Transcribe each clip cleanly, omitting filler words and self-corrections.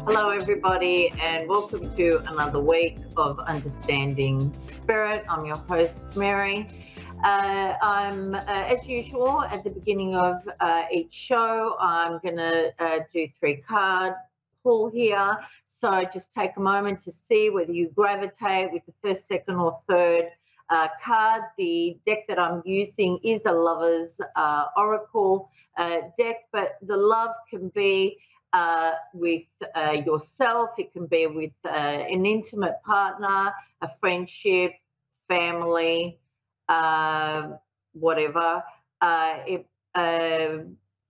Hello, everybody, and welcome to another week of Understanding Spirit. I'm your host, Mary. As usual, at the beginning of each show, I'm going to do 3-card pull here. So just take a moment to see whether you gravitate with the first, second, or third card. The deck that I'm using is a Lover's Oracle deck, but the love can be with yourself. It can be with an intimate partner, a friendship, family, whatever.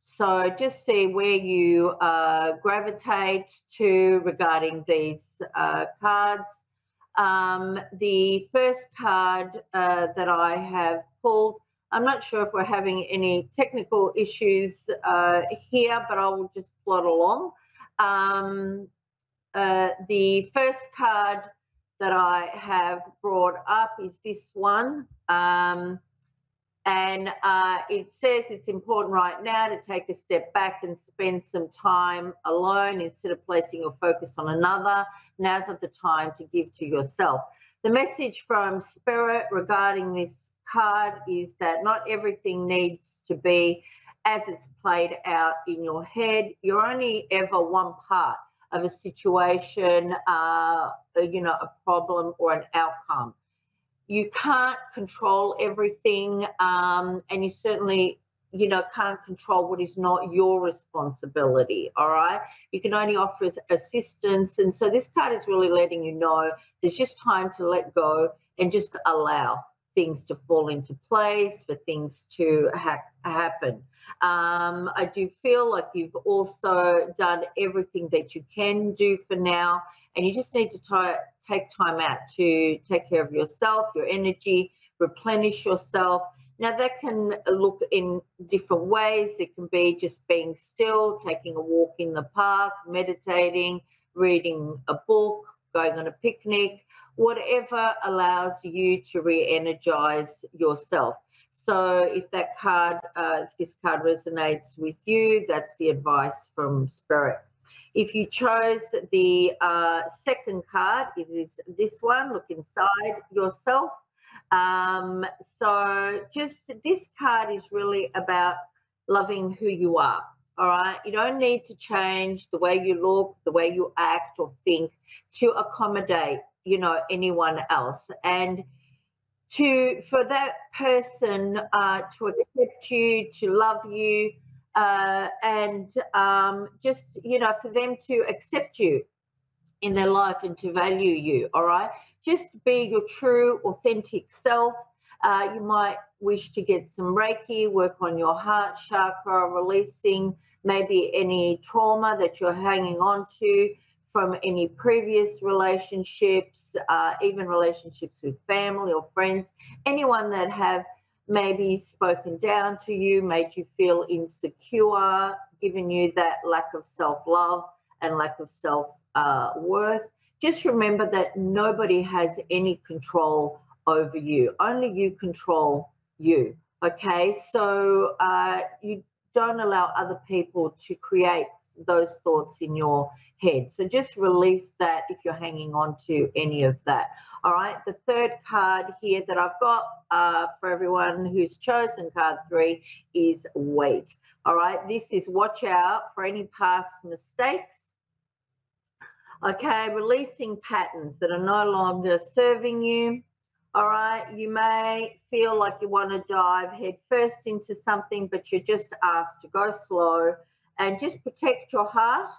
So just see where you gravitate to regarding these cards. The first card that I have pulled, I'm not sure if we're having any technical issues here, but I will just plod along. The first card that I have brought up is this one. And it says it's important right now to take a step back and spend some time alone instead of placing your focus on another. Now's not the time to give to yourself. The message from Spirit regarding this card is that not everything needs to be as it's played out in your head. You're only ever one part of a situation, a problem or an outcome. You can't control everything, and you certainly, can't control what is not your responsibility, all right? You can only offer assistance, and so this card is really letting you know there's just time to let go and just allow things to fall into place, for things to happen. I do feel like you've also done everything that you can do for now, and you just need to take time out to take care of yourself, your energy, replenish yourself. Now, that can look in different ways. It can be just being still, taking a walk in the park, meditating, reading a book, going on a picnic, whatever allows you to re-energize yourself. So if that card, if this card resonates with you, that's the advice from Spirit. If you chose the second card, it is this one, look inside yourself. So just this card is really about loving who you are, all right? You don't need to change the way you look, the way you act or think to accommodate, anyone else. And for that person to accept you, to love you, and just, for them to accept you in their life and to value you, all right? Just be your true, authentic self. You might wish to get some Reiki, work on your heart chakra, releasing maybe any trauma that you're hanging on to from any previous relationships, even relationships with family or friends, anyone that have maybe spoken down to you, made you feel insecure, given you that lack of self-love and lack of self-worth. Just remember that nobody has any control over you. Only you control you, okay? So you don't allow other people to create those thoughts in your head. So just release that if you're hanging on to any of that. All right, the third card here that I've got for everyone who's chosen card 3 is wait. All right, this is watch out for any past mistakes. Okay, releasing patterns that are no longer serving you. All right, you may feel like you want to dive head first into something, but you're just asked to go slow and just protect your heart,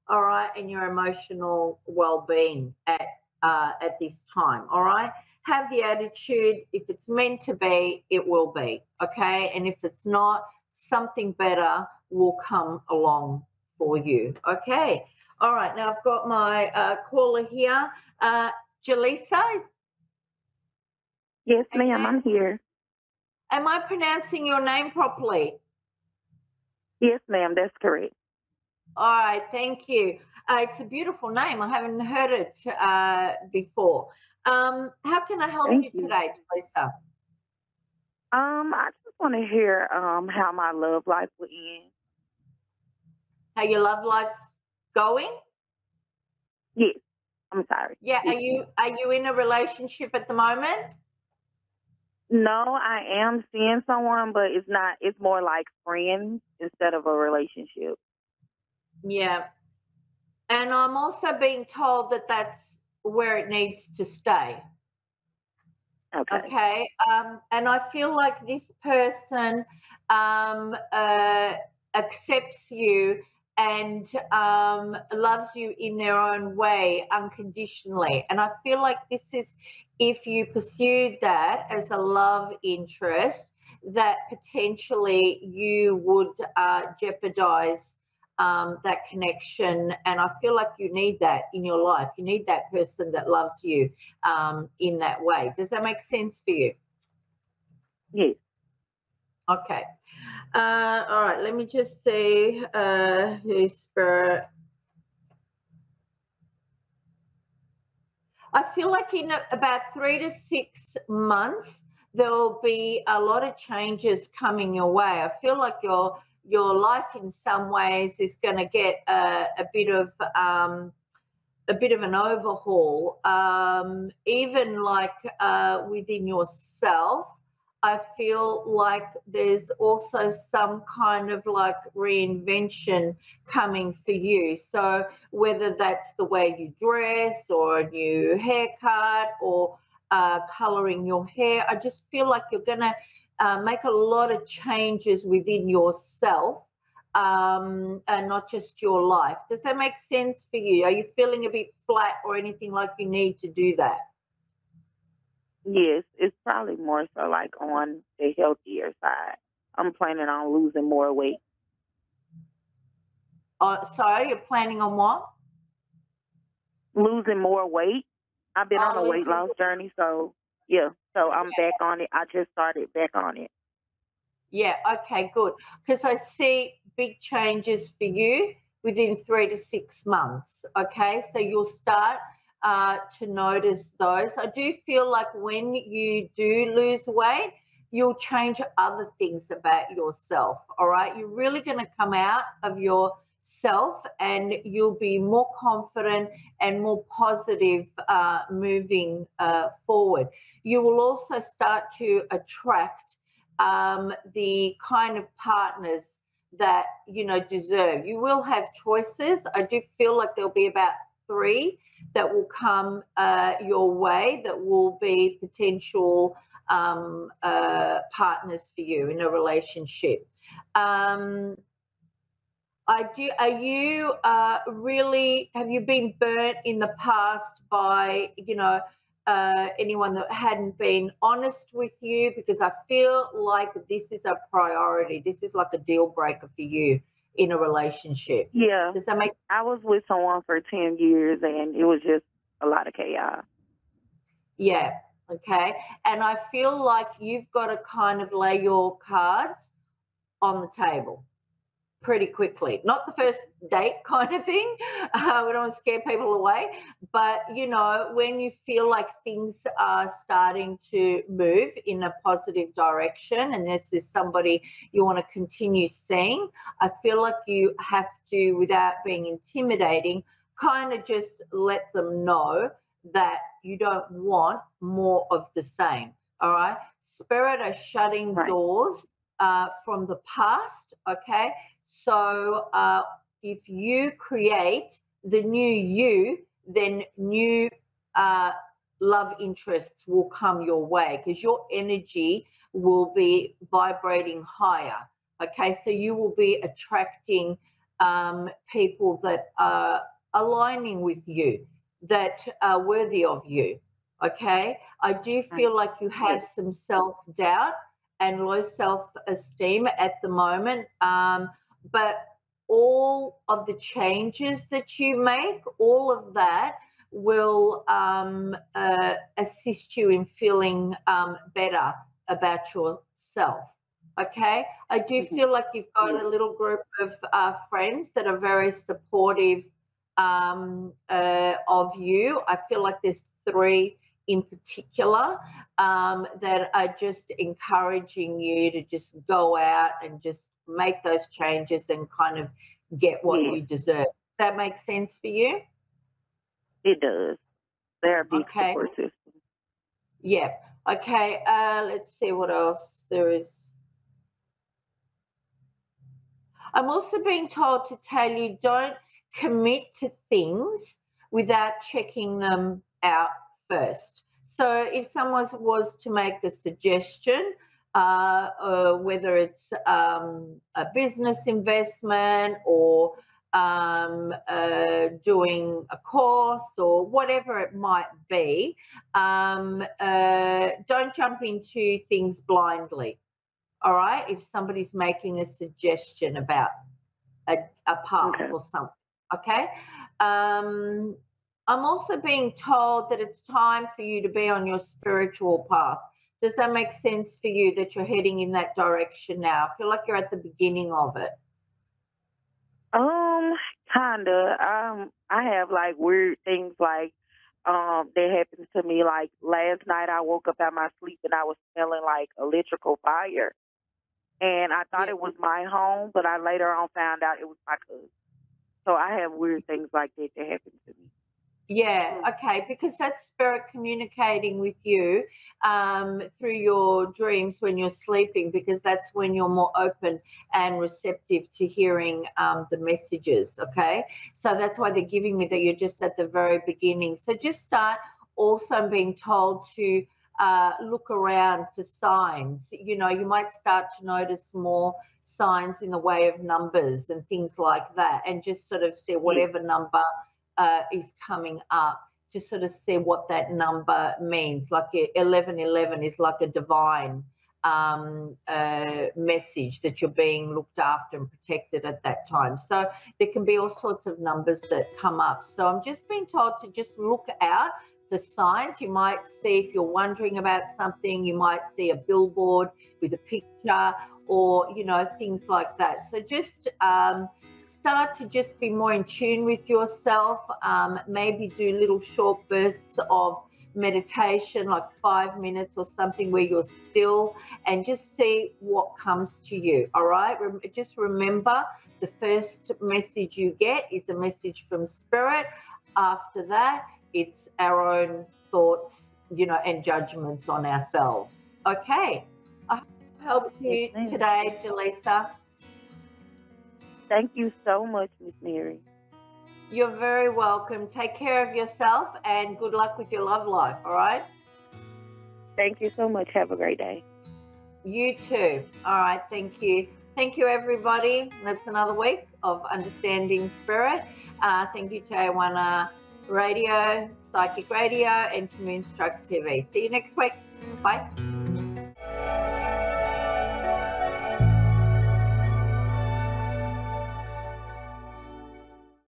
all right, and your emotional well-being at this time, all right? Have the attitude, if it's meant to be, it will be, okay? And if it's not, something better will come along for you, okay? All right, now I've got my caller here. Jaleesa? Yes, ma'am, I'm here. Am I pronouncing your name properly? Yes, ma'am, that's correct. All right, thank you. It's a beautiful name. I haven't heard it before. How can I help you today, Lisa? I just want to hear how my love life will end. How your love life's going? Yes. I'm sorry. Yeah, Yes, ma'am. are you in a relationship at the moment? No, I am seeing someone, but it's not. It's more like friends instead of a relationship. Yeah. And I'm also being told that that's where it needs to stay. Okay. Okay. And I feel like this person accepts you and loves you in their own way unconditionally. And I feel like this is, if you pursued that as a love interest, that potentially you would jeopardize that connection. And I feel like you need that in your life. You need that person that loves you in that way. Does that make sense for you? Yes. Okay. All right. Let me just see who's spirit. I feel like in about 3 to 6 months, there'll be a lot of changes coming your way. I feel like your life in some ways is going to get a bit of an overhaul, even like within yourself. I feel like there's also some kind of like reinvention coming for you. So whether that's the way you dress or a new haircut or coloring your hair, I just feel like you're going to make a lot of changes within yourself, and not just your life. Does that make sense for you? Are you feeling a bit flat or anything like you need to do that? Yes. It's probably more so like on the healthier side. I'm planning on losing more weight. Sorry, you're planning on what? Losing more weight. I've been on Oh, a weight losing. loss journey, so yeah. So I'm back on it. I just started back on it. Yeah, okay, good. Because I see big changes for you within 3 to 6 months. Okay, so you'll start to notice those. I do feel like when you do lose weight, you'll change other things about yourself. All right, you're really going to come out of yourself and you'll be more confident and more positive moving forward. You will also start to attract the kind of partners that deserve. You will have choices. I do feel like there'll be about three that will come your way that will be potential partners for you in a relationship. I do. Are you really? Have you been burnt in the past by anyone that hadn't been honest with you? Because I feel like this is a priority. This is like a deal breaker for you in a relationship. Yeah. Does that make? I was with someone for 10 years and it was just a lot of chaos. Yeah. Okay. And I feel like you've got to kind of lay your cards on the table pretty quickly. Not the first date kind of thing. We don't want to scare people away. But, when you feel like things are starting to move in a positive direction and this is somebody you want to continue seeing, I feel like you have to, without being intimidating, kind of just let them know that you don't want more of the same. All right. Spirit are shutting Right. doors from the past. Okay. So if you create the new you, then new love interests will come your way because your energy will be vibrating higher. Okay, so you will be attracting people that are aligning with you, that are worthy of you. Okay, I do Right. feel like you have Yes. some self doubt and low self esteem at the moment. But all of the changes that you make, all of that will assist you in feeling better about yourself. Okay, I do Mhm. feel like you've got Yes. a little group of friends that are very supportive of you. I feel like there's three in particular that are just encouraging you to just go out and just make those changes and kind of get what Yes. you deserve. Does that make sense for you? It does. They're a big Okay. support system. Yeah. Okay. Let's see what else there is. I'm also being told to tell you don't commit to things without checking them out first. So if someone was to make a suggestion, whether it's a business investment or doing a course or whatever it might be, don't jump into things blindly. All right, if somebody's making a suggestion about a path Okay. or something, okay? I'm also being told that it's time for you to be on your spiritual path. Does that make sense for you that you're heading in that direction now? I feel like you're at the beginning of it. Kinda. I have like weird things like that happened to me. Like last night, I woke up out my sleep and I was smelling like electrical fire, and I thought Yeah. it was my home, but I later on found out it was my cousin. So I have weird things like that happen to me. Yeah, okay, because that's spirit communicating with you through your dreams when you're sleeping, because that's when you're more open and receptive to hearing the messages, okay? So that's why they're giving me that you're just at the very beginning. So just start also being told to look around for signs. You know, you might start to notice more signs in the way of numbers and things like that, and just sort of see whatever number is coming up, to sort of see what that number means. Like 1111 is like a divine message that you're being looked after and protected at that time. So there can be all sorts of numbers that come up. So I'm just being told to just look out for signs. You might see, if you're wondering about something, you might see a billboard with a picture, or, you know, things like that. So just start to just be more in tune with yourself. Maybe do little short bursts of meditation, like 5 minutes or something, where you're still, and just see what comes to you. All right, just remember, the first message you get is a message from spirit. After that, it's our own thoughts, you know, and judgments on ourselves. Okay, I helped you today, Jaleesa. Thank you so much, Miss Mary. You're very welcome. Take care of yourself and good luck with your love life, all right? Thank you so much. Have a great day. You too. All right, thank you. Thank you, everybody. That's another week of Understanding Spirit. Thank you to Awana Radio, Psychic Radio, and to Moonstruck TV. See you next week. Bye.